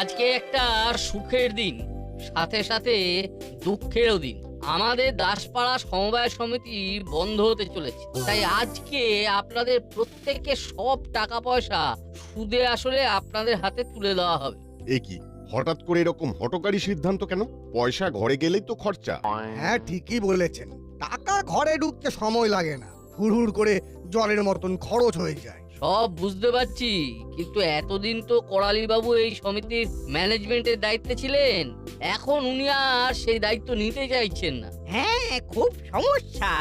আজকে একটা সুখের দিন, সাথে সাথে দুঃখেরও দিন। আমাদের দাসপাড়া সমবায় সমিতি বন্ধ হতে চলেছে, তাই আজকে আপনাদের প্রত্যেককে সব টাকা পয়সা সুদে আসলে আপনাদের হাতে তুলে দেওয়া হবে। এ কি হঠাৎ করে এরকম হঠকারী সিদ্ধান্ত কেন? পয়সা ঘরে গেলেই তো খরচা। হ্যাঁ, ঠিকই বলেছেন। টাকা ঘরে ঢুকতে সময় লাগে না, হুড় করে জলের মতন খরচ হয়ে যায়। সব বুঝতে পারছি, কিন্তু এতদিন তো করালি বাবু এই সমিতির ম্যানেজমেন্টের দায়িত্বে ছিলেন, এখন উনি আর সেই দায়িত্ব নিতে চাইছেন না। হ্যাঁ, খুব সমস্যা।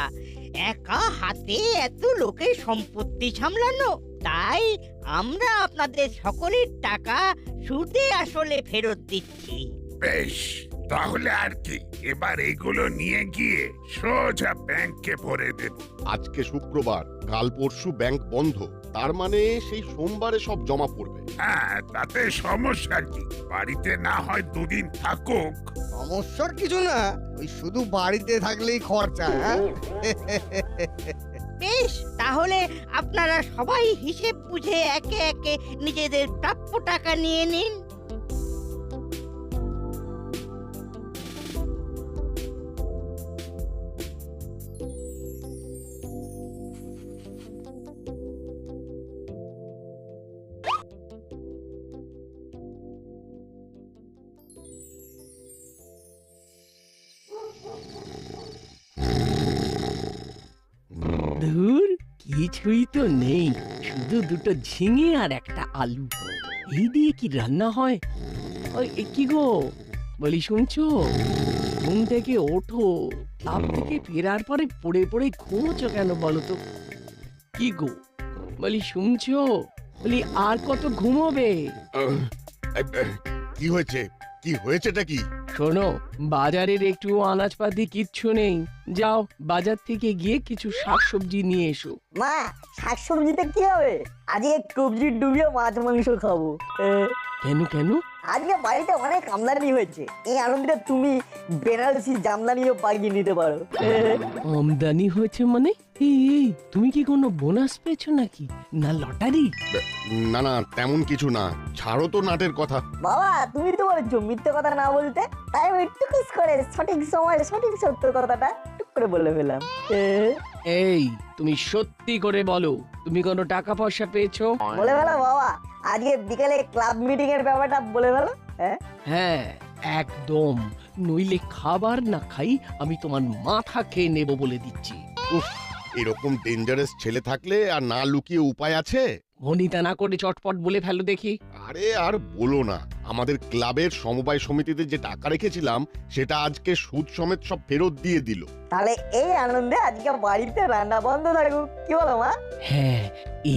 একা হাতে এত লোকের সম্পত্তি সামলানো, তাই আমরা আপনাদের সকলের টাকা সুদে আসলে ফেরত দিচ্ছি। বেশ, তাহলে আর কি, এবার এগুলো নিয়ে গিয়ে সোজা ব্যাংকে ভরে দেব। আজকে শুক্রবার, কাল পরশু ব্যাংক বন্ধ, তার মানে সেই সোমবারে সব জমা পড়বে। হ্যাঁ, তাতে সমস্যা কি? বাড়িতে না হয় দুদিন থাকুক। সমস্যার কিছু না, ওই শুধু বাড়িতে থাকলেই খরচা। হ্যাঁ? বেশ, তাহলে আপনারা সবাই হিসেব বুঝে একে একে নিজেদের প্রাপ্য টাকা নিয়ে নিন। ধুর, কিছুই তো নেই, শুধু দুটো ঝিঙে আর একটা আলু। এই দিয়ে কি রান্না হয়? ওই এ কি গো, বলি শুনছো? ঘুম থেকে ওঠো, ক্লাব থেকে ফেরার পরে পড়ে পড়ে ঘুমোছো কেন বলো তো? কি গো, বলি শুনছো? বলি আর কত ঘুমোবে? কি হয়েছে? কি হয়েছেটা কি? শোনো, বাজারের একটু আনাজপাতি কিচ্ছু নেই, যাও বাজার থেকে গিয়ে কিছু শাকসবজি নিয়ে এসো। মা, শাকসবজিতে কি হবে? আজকে কবজি ডুবিয়ে মাছ মাংস খাবো। কেন কেন? আজকে বাড়িতে অনেক আমদানি হয়েছে, এই আনন্দে তুমি বেনারসি জামদানিও পাইয়ে নিতে পারো। আমদানি হয়েছে মানে? এই তুমি কি কোনো বোনাস পেয়েছো নাকি, না লটারি? না না, তেমন কিছু না, ছাড়ো তো নাটের কথা। বাবা, তুমি তো বলেছো মিথ্যে কথা না বলতে, তাই আমি টুকুস করে সঠিক সময় সঠিক সত্য কথাটা টুক করে বলে ফেলাম। এই তুমি সত্যি করে বলো, তুমি কোনো টাকা পয়সা পেয়েছো? বলে ফেলো বাবা, আজকে বিকেলে ক্লাব মিটিং এর ব্যাপারটা বলে ফেলো। হ্যাঁ, একদম, নইলে খাবার না খাই আমি তোমার মাথা খেয়ে নেব বলে দিচ্ছি। উফ, এরকম ডেঞ্জারাস ছেলে থাকলে আর না লুকিয়ে উপায় আছে? ভনিতা না করে চটপট বলে ফেলো দেখি। আরে আর বলো না, আমাদের ক্লাবের সমবায় সমিতিতে যে টাকা রেখেছিলাম সেটা আজকে সুদ সমেত সব ফেরত দিয়ে দিল। তাহলে এই আনন্দে আজকে বাড়িতে রান্না বন্ধ থাকুক, কি বলো মা? হ্যাঁ,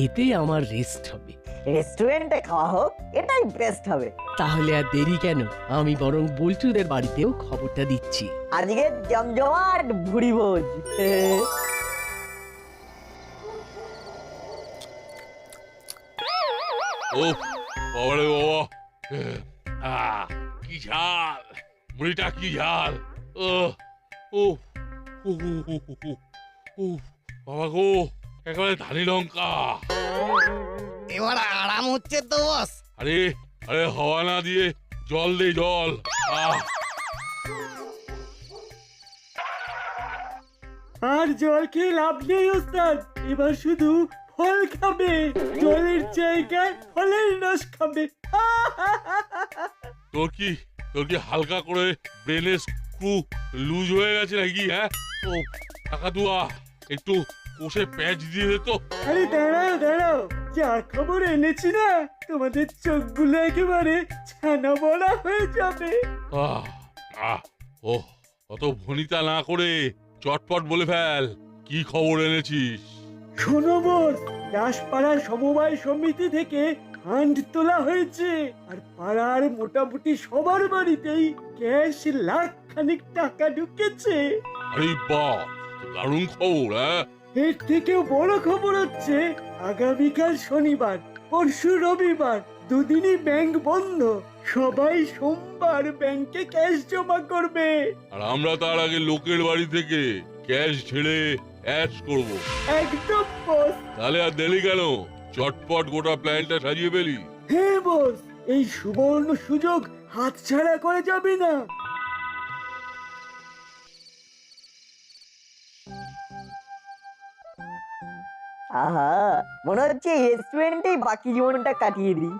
এতে আমার রেস্ট হবে। রেস্টুরেন্টে খাওয়া হোক, এটাই বেস্ট হবে। তাহলে আর দেরি কেন, আমি বরং বল্টুদের বাড়িতেও খবরটা দিচ্ছি। আজকে জমজমাট ভুড়ি ভোজ। ও বাবারে বাবা, কি ঝাল, মুড়িটা কি ঝাল। ও ও ও ও বাবা গো, একেবারে ধানি লঙ্কা। এবার আরাম হচ্ছে তো বস। আরে আরে, হাওয়া না দিয়ে জল দে, জল। আর জল খেয়ে লাভ নেই ওস্তাদ, এবার শুধু ফল খাবে, জলের জায়গায় ফলের রস খাবে। তোর কি হালকা করে ব্রেনের স্ক্রু লুজ হয়ে গেছে নাকি? হ্যাঁ, ও কাকাতুয়া, একটু কোষে প্যাচ দিয়ে দে তো। আরে দাঁড়াও দাঁড়াও, যা খবর এনেছি না, তোমাদের চোখগুলো একেবারে ছানা বড়া হয়ে যাবে। আহ আহ ও, অত ভনিতা না করে চটপট বলে ফেল, কি খবর এনেছিস? শোনো বস, দাসপাড়ার সমবায় সমিতি থেকে ফান্ড তোলা হয়েছে, আর পাড়ার মোটামুটি সবার বাড়িতেই ক্যাশ লাখ খানিক টাকা ঢুকেছে। আরে বাহ, দারুণ খবর। হ্যাঁ, এর থেকেও বড় খবর হচ্ছে, আগামীকাল শনিবার, পরশু রবিবার, দুদিনই ব্যাংক বন্ধ। সবাই সোমবার ব্যাংকে ক্যাশ জমা করবে। আর আমরা তার আগে লোকের বাড়ি থেকে ক্যাশ ছেড়ে অ্যাশ করব। একদম বস। তাহলে আর দেরি কেন, চটপট গোটা প্ল্যানটা সাজিয়ে ফেলি। হ্যাঁ বস, এই সুবর্ণ সুযোগ হাতছাড়া করা যাবে না। আহা, মনে হচ্ছে রেস্টুরেন্টেই বাকি জীবনটা কাটিয়ে দিই।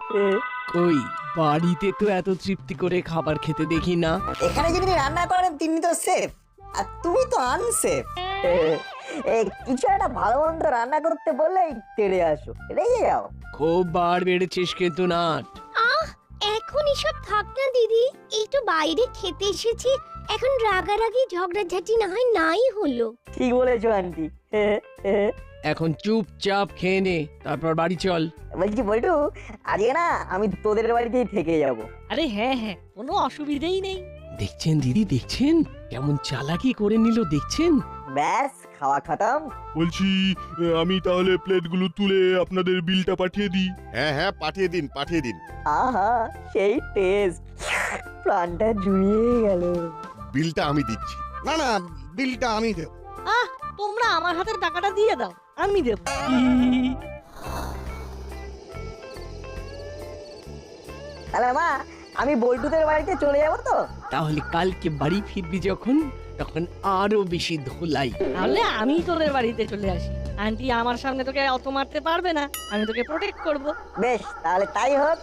কই বাড়িতে তো এত তৃপ্তি করে খাবার খেতে দেখি না। এখানে যিনি রান্না করেন তিনি তো সেফ, আর তুমি তো আনসেফ। কিছু একটা ভালো মন্দ রান্না করতে বললেই তেড়ে আসো, রেগে যাও। খুব বার বেড়েছিস কিন্তু নাট। এখন এসব থাক না দিদি, একটু বাইরে খেতে এসেছি, এখন রাগারাগি ঝগড়াঝাটি না হয় নাই হলো। ঠিক বলেছো আন্টি। এখন চুপচাপ খেয়ে নে, তারপর বাড়ি চল। বলছি বল্টু, আজকে না আমি তোদের বাড়িতেই থেকে যাব। আরে হ্যাঁ হ্যাঁ, কোনো অসুবিধেই নেই। দেখছেন দিদি, দেখছেন কেমন চালাকি করে নিল, দেখছেন? ব্যাস, খাওয়া খতম। বলছি আমি তাহলে প্লেটগুলো তুলে আপনাদের বিলটা পাঠিয়ে দিই। হ্যাঁ হ্যাঁ, পাঠিয়ে দিন পাঠিয়ে দিন। আহা, সেই টেস্ট, প্রাণটা জুড়িয়ে গেল। বিলটা আমি দিচ্ছি। না না, বিলটা আমি দেব। তোমরা আমার হাতের টাকাটা দিয়ে দাও, আমি দেব। তাহলে মা, আমি বল্টুদের বাড়িতে চলে যাব তো? তাহলে কালকে বাড়ি ফিরবি যখন, তখন আরো বেশি ধোলাই। তাহলে আমি তোদের বাড়িতে চলে আসি। আন্টি আমার সামনে তোকে অত মারতে পারবে না, আমি তোকে প্রোটেক্ট করব। বেশ, তাহলে তাই হোক।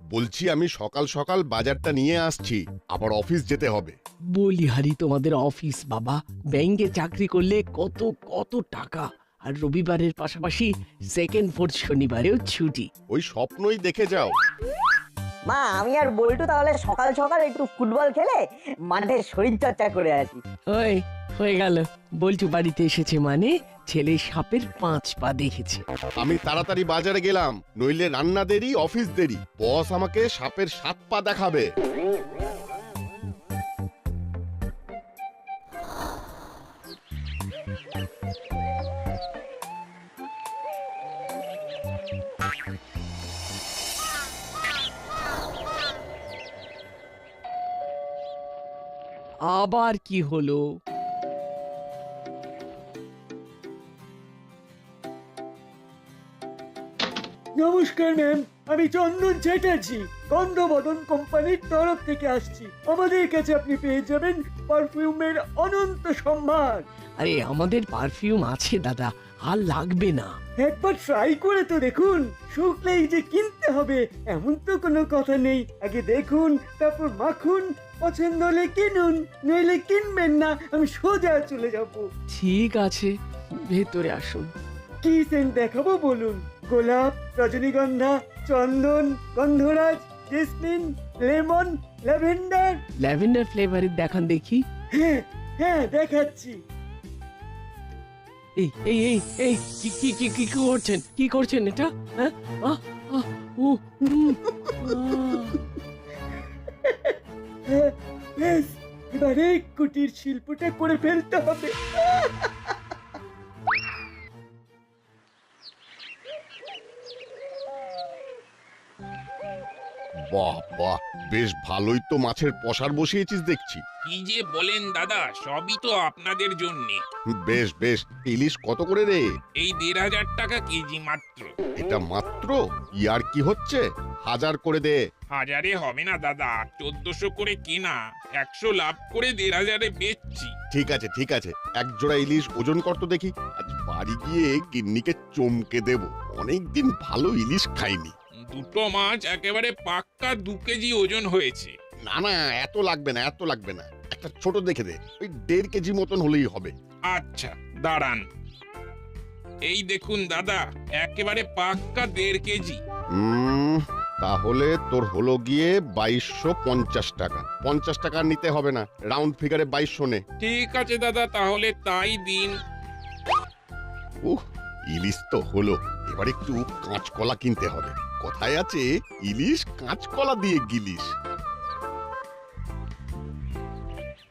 বলছি আমি সকাল সকাল বাজারটা নিয়ে আসছি, আবার অফিস যেতে হবে। বলি হারি, তোমাদের অফিস বাবা, ব্যাংকে চাকরি করলে কত কত টাকা, আর রবিবারের পাশাপাশি সেকেন্ড ফোর্থ শনিবারেও ছুটি। ওই স্বপ্নই দেখে যাও। মা, আমি আর বল্টু তাহলে সকাল সকাল একটু ফুটবল খেলে মাঠে শরীর চর্চা করে আসি। ওই হয়ে গেল, বলছু বাড়িতে এসেছে মানে ছেলে সাপের 5 পা দেখেছে। আমি তাড়াতাড়ি বাজারে গেলাম, নইলে রান্না দেরি, অফিস দেরি। বস আমাকে সাপের 7 পা দেখাবে। আবার কি হলো? নমস্কার ম্যাম, আমি চন্দন চ্যাটার্জি, গন্ধবদন কোম্পানির তরফ থেকে আসছি। আমাদের কাছে আপনি পেয়ে যাবেন পারফিউমের অনন্ত সম্ভার। আরে আমাদের পারফিউম আছে দাদা, আর লাগবে না। একবার ট্রাই করে তো দেখুন, শুকলেই যে কিনতে হবে এমন তো কোনো কথা নেই। আগে দেখুন, তারপর মাখুন, পছন্দ হলে কিনুন, নইলে কিনবেন না, আমি সোজা চলে যাব। ঠিক আছে, ভেতরে আসুন। কি সেন্ট দেখাবো বলুন? গোলাপ, রজনীগন্ধা, চন্দন, গন্ধরাজ, জেসমিন, লেমন, ল্যাভেন্ডার? ল্যাভেন্ডার ফ্লেভারের দেখান দেখি। হ্যাঁ হ্যাঁ, দেখাচ্ছি। এই এই এই এই কি কি কি কি করছেন, কি করছেন এটা? হ্যাঁ, ও হ্যাঁ, বেশ, এবারে কুটির শিল্পটা করে ফেলতে হবে। বাহ বাহ, বেশ ভালোই তো মাছের পসার বসিয়েছিস দেখছি। কি যে বলেন দাদা, সবই তো আপনাদের জন্যে। বেশ বেশ, ইলিশ কত করে রে? এই 1,500 টাকা কেজি মাত্র। এটা মাত্র? ইয়ার কি হচ্ছে? 1000 করে দে। হাজারে হবে না দাদা, 1400 করে কেনা, 100 লাভ করে 1,500-এ বেচছি। ঠিক আছে ঠিক আছে, এক জোড়া ইলিশ ওজন কর তো দেখি। আজ বাড়ি গিয়ে গিন্নিকে চমকে দেব, অনেকদিন ভালো ইলিশ খাইনি। দুটো মাছ একেবারে পাক্কা 2 কেজি ওজন হয়েছে। না না, এত লাগবে না, এত লাগবে না, একটা ছোট দেখে দে, ওই 1.5 কেজি মতন হলেই হবে। আচ্ছা দাঁড়ান, এই দেখুন দাদা, একেবারে পাক্কা 1.5 কেজি। তাহলে তোর হলো গিয়ে 2250 টাকা। 50 টাকা নিতে হবে না, রাউন্ড ফিগারে 2200 নে। ঠিক আছে দাদা, তাহলে তাই দিন। ইলিশ তো হলো, এবার একটু কাঁচকলা কিনতে হবে। কথায় আছে, ইলিশ কাঁচকলা দিয়ে গিলিস।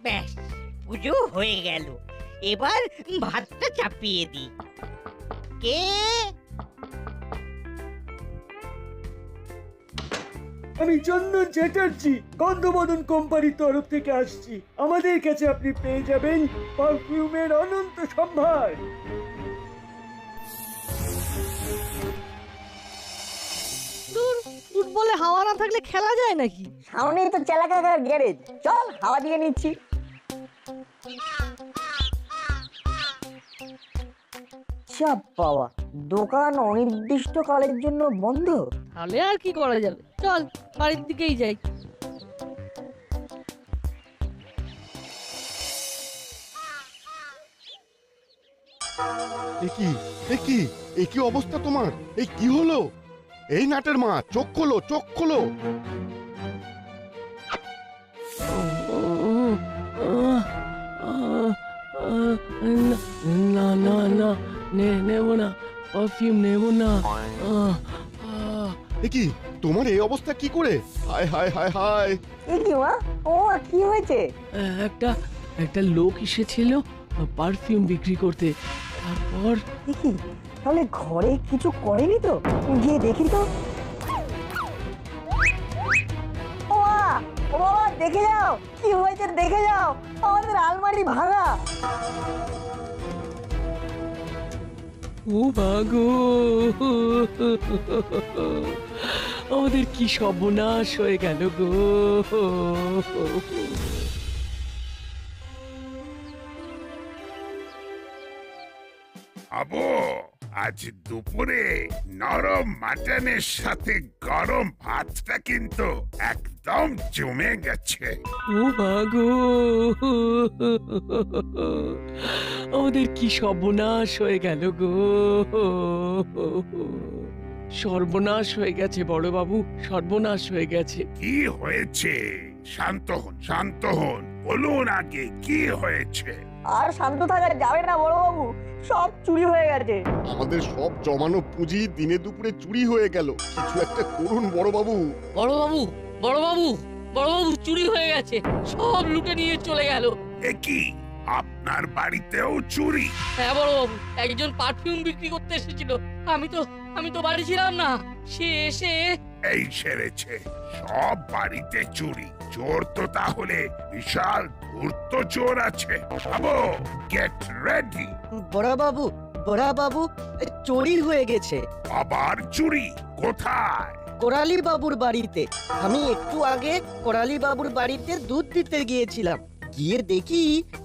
ব্যাস, পুজো হয়ে গেল। এবার ভাতটা চাপিয়ে দিই। কে? আমি চন্দন চ্যাটার্জি গন্ধবদন কোম্পানির তরফ থেকে আসছি। আমাদের কাছে আপনি পেয়ে যাবেন পারফিউমের অনন্ত সম্ভার। ফুটবলে হাওয়া না থাকলে খেলা যায় নাকি? সামনেই তো চেলাকাকার গ্যারেজ, চল হাওয়া দিয়ে নিচ্ছি। চাপ বাবা, দোকান অনির্দিষ্টকালের জন্য বন্ধ। তাহলে আর কি করা যাবে, চল বাড়ির দিকেই যাই। এ কি অবস্থা তোমার? এই কি হলো? এই নাটের মা, চোখ খোলো, চোখ খোলো। না না না, নেব না, পারফিউম নেব না। এ কি তোমার এই অবস্থা কি করে? হায় হায় হায় হায়। এ কি মা, ও কি হয়েছে? একটা লোক এসেছিল পারফিউম বিক্রি করতে, তারপর দেখি, তাহলে ঘরে কিছু করেনি তো? গিয়ে দেখি তো। ও মা, ও বাবা, দেখে যাও কি হয়েছে, দেখে যাও, আমাদের আলমারি ভাঙা। ও ভাগো, আমাদের কি সর্বনাশ হয়ে গেল গো। আবো, আজ দুপুরে নরম মাটনের সাথে গরম ভাতটা কিন্তু একদম জমে গেছে। ও ভাগো, আমাদের কি সর্বনাশ হয়ে গেল গো। সর্বনাশ হয়ে গেছে বড় বাবু, সর্বনাশ হয়ে গেছে। কি হয়েছে? শান্ত হন, শান্ত হন, বলুন আগে কি হয়েছে? আর শান্ত থাকা যাবে না বড়বাবু, সব চুরি হয়ে গেছে। আমাদের সব জমানো পুঁজি দিনে দুপুরে চুরি হয়ে গেল। কিছু একটা করুন বড়বাবু। বড়বাবু, বড়বাবু, বড়বাবু, চুরি হয়ে গেছে, সব লুটে নিয়ে চলে গেল। এ কি, আপনার বাড়িতেও চুরি? হ্যাঁ বড়বাবু, একজন পারফিউম বিক্রি করতে এসেছিল, আমি তো বাড়ি ছিলাম না, সে এসে এই সেরেছে, সব বাড়িতে চুরি। চোর তো তাহলে বিশাল ধূর্ত চোর আছে। আবো, গেট রেডি। বড়াবাবু, চুরি হয়ে গেছে। আবার চুরি? কোথায়? কোরালি বাবুর বাড়িতে। আমি একটু আগে কোরালি বাবুর বাড়িতে দুধ দিতে গিয়েছিলাম, গিয়ে দেখি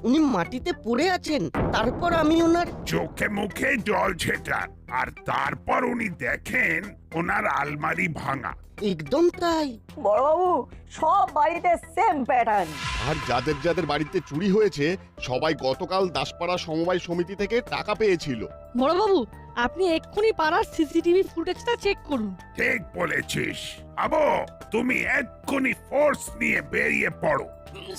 উনি মাটিতে পড়ে আছেন। তারপর আমি ওনার চোখে মুখে জল ছেটান, আর তারপর উনি দেখেন ওনার আলমারি ভাঙা। একদম তাই। বড়বাবু, সব বাড়িতে সেম প্যাটার্ন। আর যাদের যাদের বাড়িতে চুরি হয়েছে সবাই গতকাল দাসপাড়া সমবায় সমিতি থেকে টাকা পেয়েছিল। বড়বাবু, আপনি এক্ষুনি পাড়ার সিসিটিভি ফুটেজটা চেক করুন। ঠিক বলেছিস। আবো, তুমি এক্ষুনি ফোর্স নিয়ে বেরিয়ে পড়ো।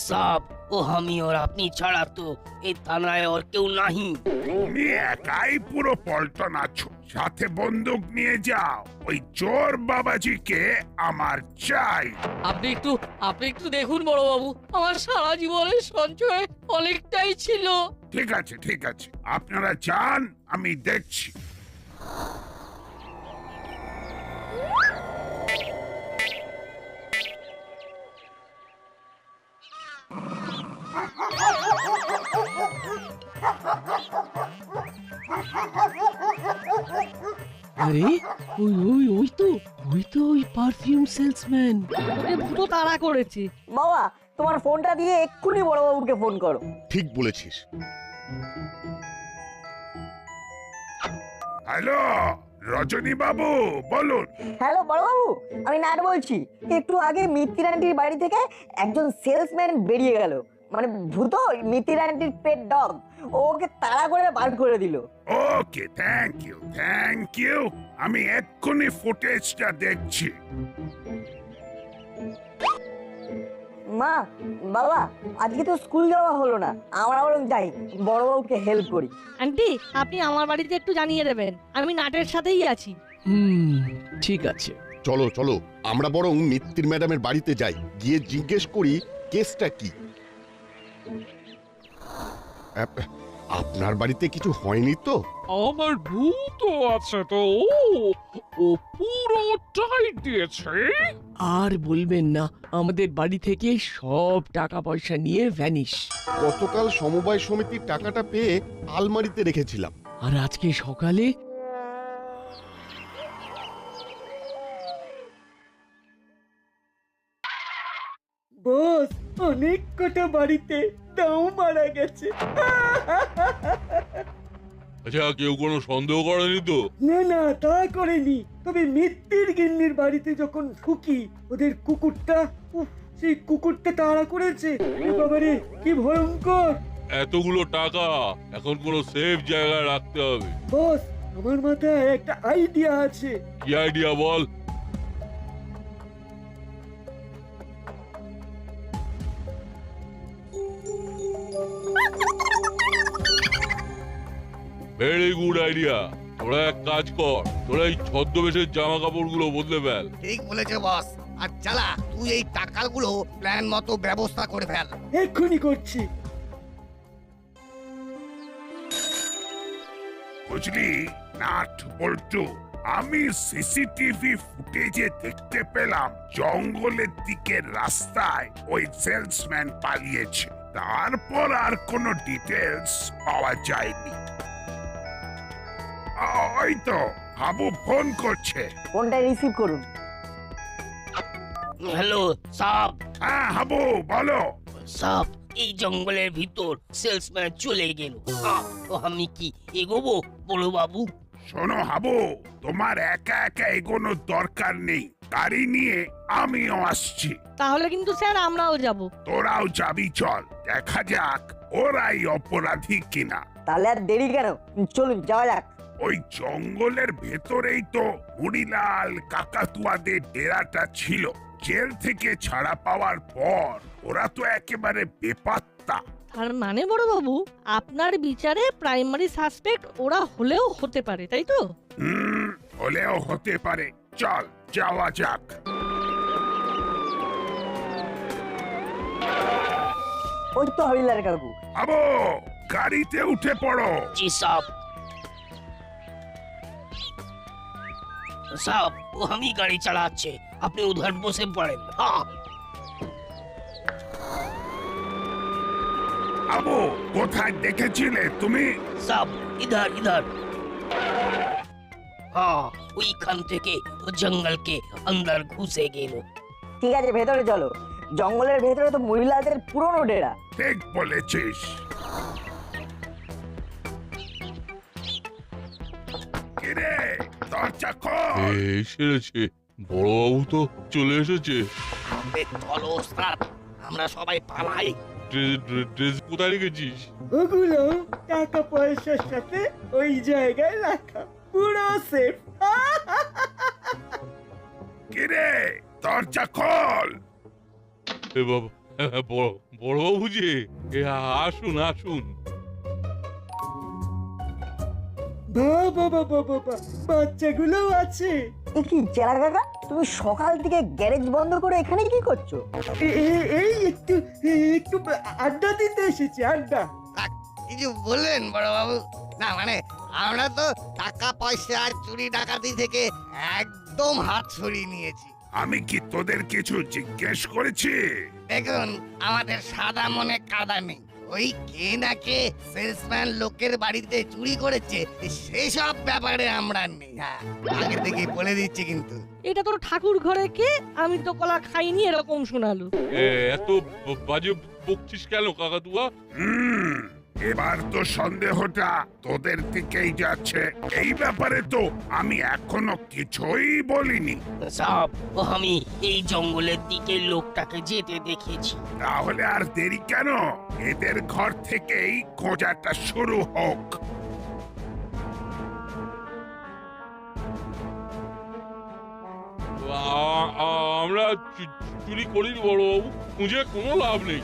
সাব, ও আমি আর আপনি ছাড়া তো এই থানায় আর কেউ নাহি। তুমি একাই পুরো পল্টন আছো, সাথে বন্দুক নিয়ে যাও। ওই চোর বাবাজিকে আমার চাই। আপনি একটু দেখুন বড়বাবু, আমার সারা জীবনের সঞ্চয় অনেকটাই ছিল। ঠিক আছে, ঠিক আছে, আপনারা যান, আমি দেখছি। আরে ওই তো ওই পারফিউম সেলসম্যান। ওকে ভূত তাড়া করেছে। বাবা, তোমার ফোনটা দিয়ে এক্ষুনি বড়বাবুকে ফোন করো। ঠিক বলেছিস। হ্যালো, রজনী বাবু, বলুন। হ্যালো বড়বাবু, আমি নাট বলছি। একটু আগে মিত্তির আন্টির বাড়ি থেকে একজন সেলসম্যান বেরিয়ে গেল, মানে ভূত মিত্তির আন্টির পেট ডগ, ওকে তাড়া করে বার করে দিল। ওকে, থ্যাংক ইউ, থ্যাংক ইউ। আমি এক্ষুনি ফুটেজটা দেখছি। মা, বাবা, আজকে তো স্কুল যাওয়া হলো না, আমরা বরং যাই বড়বাবুকে হেল্প করি। আন্টি, আপনি আমার বাড়িতে একটু জানিয়ে দেবেন, আমি নাটের সাথেই আছি। ঠিক আছে। চলো চলো, আমরা বরং মিত্তির ম্যাডামের বাড়িতে যাই, গিয়ে জিজ্ঞেস করি কেসটা কি। আপনার বাড়িতে কিছু হয়নি তো? আমার ভূত আছে তো, ও পুরো টাইট দিয়েছে। আর বলবেন না, আমাদের বাড়ি থেকে সব টাকা পয়সা নিয়ে ভ্যানিশ। গতকাল সমবায় সমিতির টাকাটা পেয়ে আলমারিতে রেখেছিলাম। আর আজকে সকালে বস, অনেক কটা বাড়িতে দাও মারা গেছে। আচ্ছা, কেউ কোনো সন্দেহ করেনি তো? না না, তা করেনি। তবে মিত্তির গিন্নির বাড়িতে যখন ঢুকি, ওদের কুকুরটা, উফ, সেই কুকুরটা তাড়া করেছে। এ বাবারে, কি ভয়ঙ্কর! এতগুলো টাকা এখন কোনো সেফ জায়গায় রাখতে হবে। বস, আমার মাথায় একটা আইডিয়া আছে। কি আইডিয়া বল? Very good idea. তোরা এক কাজ কর, তোরা এই ছদ্মবেশের জামা কাপড়গুলো বদলে ফেল। ঠিক বলেছে বস। আর চালা, তুই এই টাকাগুলো প্ল্যান মতো ব্যবস্থা করে ফেল। এক্ষুনি করছি। বুঝলি নাট বল্টু, আমি সিসিটিভি ফুটেজে দেখতে পেলাম জঙ্গলের দিকের রাস্তায় ওই সেলসম্যান পালিয়েছে। তারপর আর কোনো ডিটেলস পাওয়া যায়নি। ওই তো হাবু ফোন করছে। ফোনটা রিসিভ করুন। Hello sub. হ্যাঁ হাবু, বলো। সাব, এই জঙ্গলের ভিতর সেলসম্যান চলে গেল। তো আমি কি এগোবো বড় বাবু? শোনো হাবু, তোমার একা একা এগোনোর দরকার নেই। গাড়ি নিয়ে আমিও আসছি। তাহলে কিন্তু স্যার আমরাও যাব। তোরাও যাবি, চল দেখা যাক ওরাই অপরাধী কিনা। তাহলে আর দেরি কেন, চলুন যাওয়া যাক। ওই জঙ্গলের ভেতরেই তো মুড়িলাল কাকাতুয়াদের ডেরাটা ছিল। জেল থেকে ছাড়া পাওয়ার পর ওরা তো একেবারে বেপাত্তা। তার মানে বড় বাবু, আপনার বিচারে প্রাইমারি সাসপেক্ট ওরা হলেও হতে পারে, তাই তো? হলেও হতে পারে। চল যাওয়া যাক। ওই তো হরিলাল কাকু। আবো, গাড়িতে উঠে পড়ো। জি সাব। সাব, ও আমি গাড়ি চালাচ্ছে, আপনি উধার বসে পড়েন। হ্যাঁ। আবু, কোথায় দেখেছিলে তুমি? সাব, ইধার ইধার। হ্যাঁ, ওইখান থেকে ও জঙ্গলকে অন্দর ঘুষে গেল। ঠিক আছে, ভেতরে চলো। জঙ্গলের ভেতরে তো মহিলাদের পুরনো ডেরা। ঠিক বলেছিস। কিরে, দরজা খোল। এসেছে বড়বাবু, তো চলে এসেছে। চলো ওস্তাদ, আমরা সবাই পালাই। ড্রেস কোথায় রেখেছিস? ওগুলো টাকা পয়সার সাথে ওই জায়গায় রাখা, পুরো সেফ। কিরে, দরজা খোল। এ বাবা, বড়বাবু যে, আসুন আসুন। বাবা বাবা বাবা, বাচ্চাগুলো আছে। কি চেলা কাকা, তুমি সকাল থেকে গ্যারেজ বন্ধ করে এখানে কি করছো? এই একটু একটু আড্ডা দিতে এসেছি, আড্ডা। কিছু বললেন বড় বাবু? না মানে, আমরা তো টাকা পয়সা আর চুরি ডাকাতি থেকে একদম হাত সরিয়ে নিয়েছি। আমি কি তোদের কিছু জিজ্ঞেস করেছি? দেখুন, আমাদের সাদা মনে কাদা নেই। ওই কে না কে সেলসম্যান লোকের বাড়িতে চুরি করেছে, সেসব ব্যাপারে আমরা নেই। হ্যাঁ, আগে থেকে বলে দিচ্ছি কিন্তু। এটা তোর ঠাকুর ঘরে কে? আমি তো কলা খাইনি, এরকম শোনালো। এত বাজে বকছিস কেন কাকাতুয়া? এবার তো সন্দেহটা তোদের দিকেই যাচ্ছে। এই ব্যাপারে তো আমি এখনো কিছুই বলিনি। সাব, ও আমি এই জঙ্গলের দিকে লোকটাকে যেতে দেখেছি। তাহলে আর দেরি কেন? এদের ঘর থেকেই খোঁজাটা শুরু হোক। আমরা চুরি করিনি বড়বাবু, খুঁজে কোনো লাভ নেই।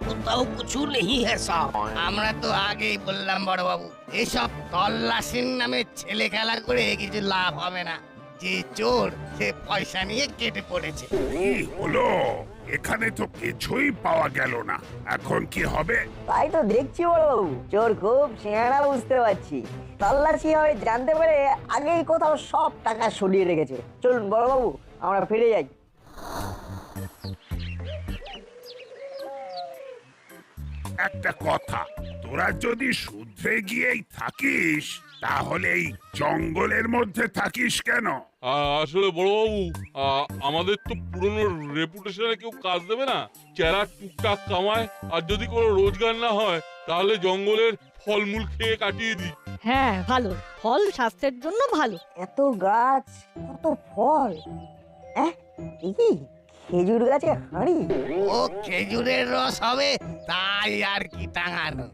কোথাও কিছু নেই হ্যাঁ সাব। আমরা তো আগেই বললাম বড় বাবু, এসব তল্লাশির নামে ছেলে খেলা করে কিছু লাভ হবে না। যে চোর সে পয়সা নিয়ে কেটে পড়েছে। কি হলো? এখানে তো কিছুই পাওয়া গেল না, এখন কি হবে? তাই তো দেখছি বড়বাবু, চোর খুব সিঙ্গারা বুঝতে পারছি। তল্লাশি হয়ে জানতে পারে আগেই কোথাও সব টাকা সরিয়ে রেখেছে। চলুন বড়বাবু, আমরা ফিরে যাই। একটা কথা, তোরা যদি শুধরে গিয়েই থাকিস তাহলে এই জঙ্গলের মধ্যে থাকিস কেন? আসলে বড়বাবু, আমাদের তো পুরনো রেপুটেশনে কেউ কাজ দেবে না। যারা টুকটাক কামায়, আর যদি কোনো রোজগার না হয় তাহলে জঙ্গলের ফলমূল খেয়ে কাটিয়ে দিই। হ্যাঁ ভালো, ফল স্বাস্থ্যের জন্য ভালো। এত গাছ, কত ফল। কি খেজুর গাছে হাঁড়ি? ও খেজুরের রস হবে তাই আর কি টাঙানো।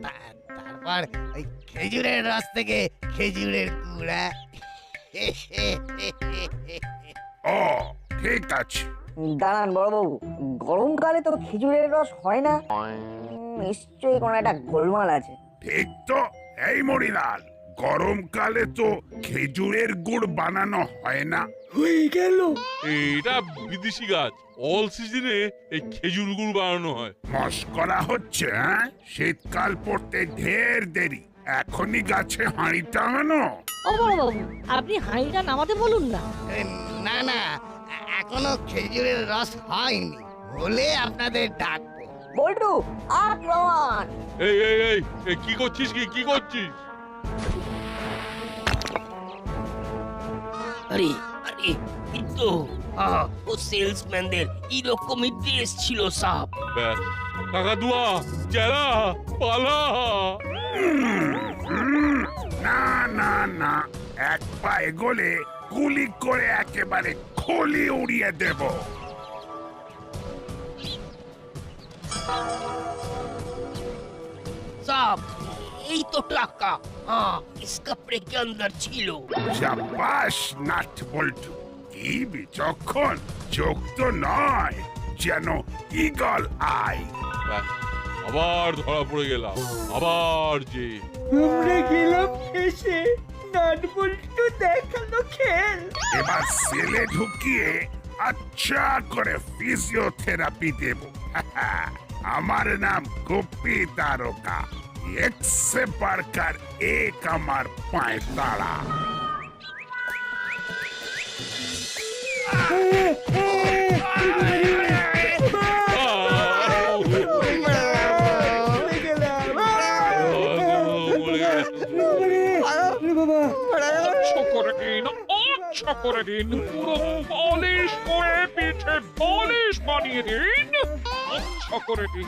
তারপর ওই খেজুরের রস থেকে খেজুরের কুড়া। ও ঠিক আছে। দাঁড়ান বড়বাবু, গরমকালে তো খেজুরের রস হয় না। নিশ্চয়ই কোনো একটা গোলমাল আছে। ঠিক তো। এই মরিলাল, গরমকালে তো খেজুরের গুড় বানানো হয় না। হয়ে গেল। এটা বিদেশি গাছ, অল সিজনে এই খেজুর গুড় বানানো হয়। মস্করা হচ্ছে? হ্যাঁ, শীতকাল পড়তে ঢের দেরি, এখনই গাছে হাঁড়ি টাঙানো? ও বড়বাবু, আপনি হাঁড়িটা নামাতে বলুন না। না না, এখনো খেজুরের রস হয়নি, হলে আপনাদের ডাকবো। বল্টু, আক্রমণ! এই এই এই এই, কি করছিস? কি করছিস? আরে আরে, এই তো ও সেলসম্যানদের এরকমই ড্রেস ছিল সব। ব্যাস, কাকাতুয়া চেরা পালা। না না না, এক পা এগোলে গুলি করে একেবারে খলি উড়িয়ে দেব। साहब, यही तो टाका। हाँ, इस कपड़े के अंदर ছিল। শাবাশ নাট বল্টু, কি বিচক্ষণ! চোখ তো নয়, যেন ঈগল আই। ব্যাস, আবার ধরা পড়ে গেলাম। আবার যে আমরা গেলাম এসে, নাট বল্টু দেখালো খেল। এবার সেলে ঢুকিয়ে আচ্ছা করে ফিজিওথেরাপি দেব। আমার নাম গোপী তারকা, এক সে বাড়কার এক আমার পায়ে তাড়া। করে দিন, পুরো পলিশ করে পিঠে পলিশ বানিয়ে দিন, করে দিন।